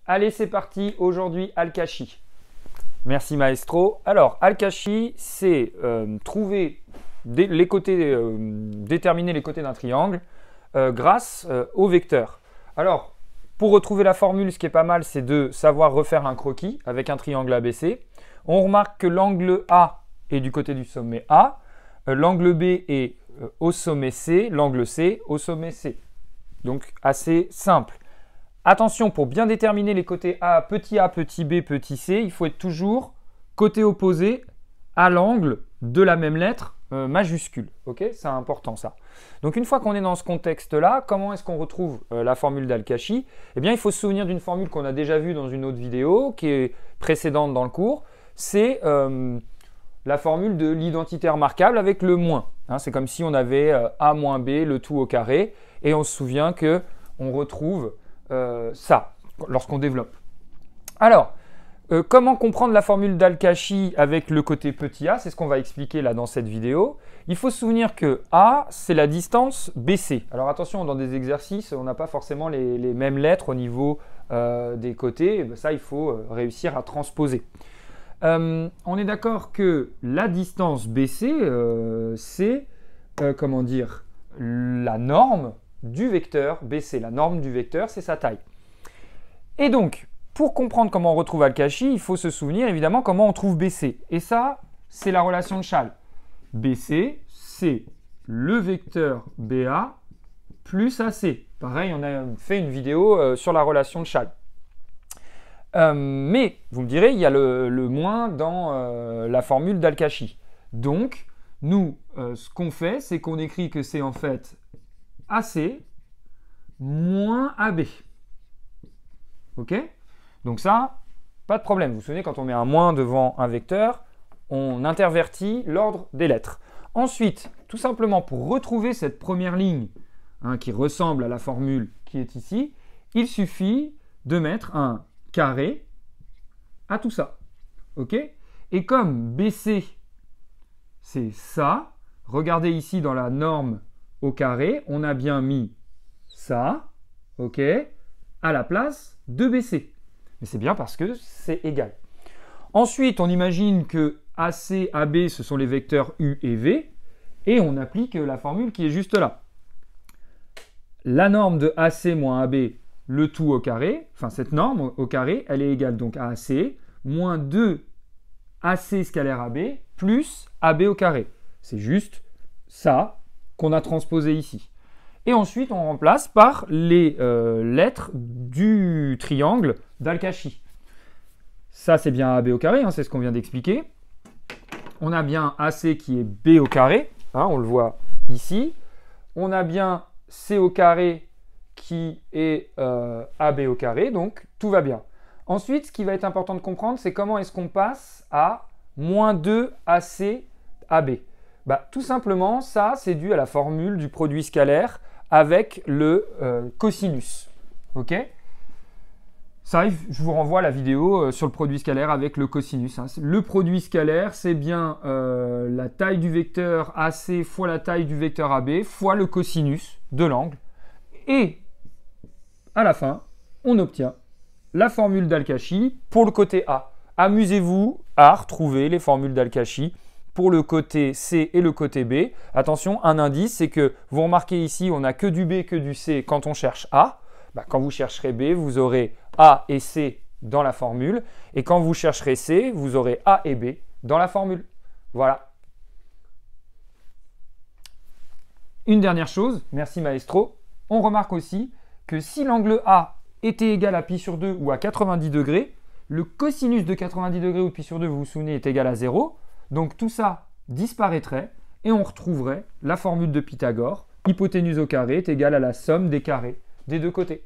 Allez, c'est parti. Aujourd'hui, Al-Kashi. Merci maestro. Alors, Al-Kashi, c'est trouver les côtés, déterminer les côtés d'un triangle grâce au vecteur. Alors, pour retrouver la formule, ce qui est pas mal, c'est de savoir refaire un croquis avec un triangle ABC. On remarque que l'angle A est du côté du sommet A, l'angle B est au sommet C, l'angle C au sommet C. Donc, assez simple. Attention, pour bien déterminer les côtés A, petit B, petit c, il faut être toujours côté opposé à l'angle de la même lettre majuscule. Ok, c'est important ça. Donc une fois qu'on est dans ce contexte-là, comment est-ce qu'on retrouve la formule d'Al-Kashi? Eh bien, il faut se souvenir d'une formule qu'on a déjà vue dans une autre vidéo, qui est précédente dans le cours. C'est la formule de l'identité remarquable avec le moins. Hein, c'est comme si on avait A moins B, le tout au carré, et on se souvient qu'on retrouve ça lorsqu'on développe. Alors, comment comprendre la formule d'Al-Kashi avec le côté petit a? C'est ce qu'on va expliquer là dans cette vidéo. Il faut se souvenir que A, c'est la distance BC. Alors attention, dans des exercices, on n'a pas forcément les mêmes lettres au niveau des côtés. Ça, il faut réussir à transposer. On est d'accord que la distance BC, c'est comment dire, la norme du vecteur BC. La norme du vecteur, c'est sa taille. Et donc, pour comprendre comment on retrouve Al-Kashi, il faut se souvenir évidemment comment on trouve BC. Et ça, c'est la relation de Schall. BC, c'est le vecteur BA plus AC. Pareil, on a fait une vidéo sur la relation de Schall. Mais, vous me direz, il y a le moins dans la formule d'Al-Kashi. Donc, nous, ce qu'on fait, c'est qu'on écrit que c'est en fait AC moins AB. Ok? Donc ça, pas de problème. Vous vous souvenez, quand on met un moins devant un vecteur, on intervertit l'ordre des lettres. Ensuite, tout simplement pour retrouver cette première ligne qui ressemble à la formule qui est ici, il suffit de mettre un carré à tout ça. Ok? Et comme BC, c'est ça, regardez ici dans la norme au carré, on a bien mis ça, ok, à la place de BC. Mais c'est bien parce que c'est égal. Ensuite, on imagine que AC, AB, ce sont les vecteurs U et V, et on applique la formule qui est juste là. La norme de AC moins AB, le tout au carré, enfin cette norme au carré, elle est égale donc à AC, moins 2 AC scalaire AB, plus AB au carré. C'est juste ça qu'on a transposé ici. Et ensuite, on remplace par les lettres du triangle d'Al-Kashi. Ça, c'est bien AB au carré, hein, c'est ce qu'on vient d'expliquer. On a bien AC qui est B au carré, hein, on le voit ici. On a bien C au carré qui est AB au carré, donc tout va bien. Ensuite, ce qui va être important de comprendre, c'est comment est-ce qu'on passe à moins 2 AC AB. Bah, tout simplement, ça, c'est dû à la formule du produit scalaire avec le cosinus. Ok? Ça, je vous renvoie à la vidéo sur le produit scalaire avec le cosinus. Hein. Le produit scalaire, c'est bien la taille du vecteur AC fois la taille du vecteur AB fois le cosinus de l'angle. Et à la fin, on obtient la formule d'Al-Kashi pour le côté A. Amusez-vous à retrouver les formules d'Al-Kashi pour le côté C et le côté B. Attention, un indice, c'est que vous remarquez ici, on n'a que du B, que du C quand on cherche A. Bah, quand vous chercherez B, vous aurez A et C dans la formule. Et quand vous chercherez C, vous aurez A et B dans la formule. Voilà. Une dernière chose, merci maestro. On remarque aussi que si l'angle A était égal à pi sur 2 ou à 90 degrés, le cosinus de 90 degrés ou pi sur 2, vous vous souvenez, est égal à 0. Donc tout ça disparaîtrait et on retrouverait la formule de Pythagore. Hypoténuse au carré est égale à la somme des carrés des deux côtés.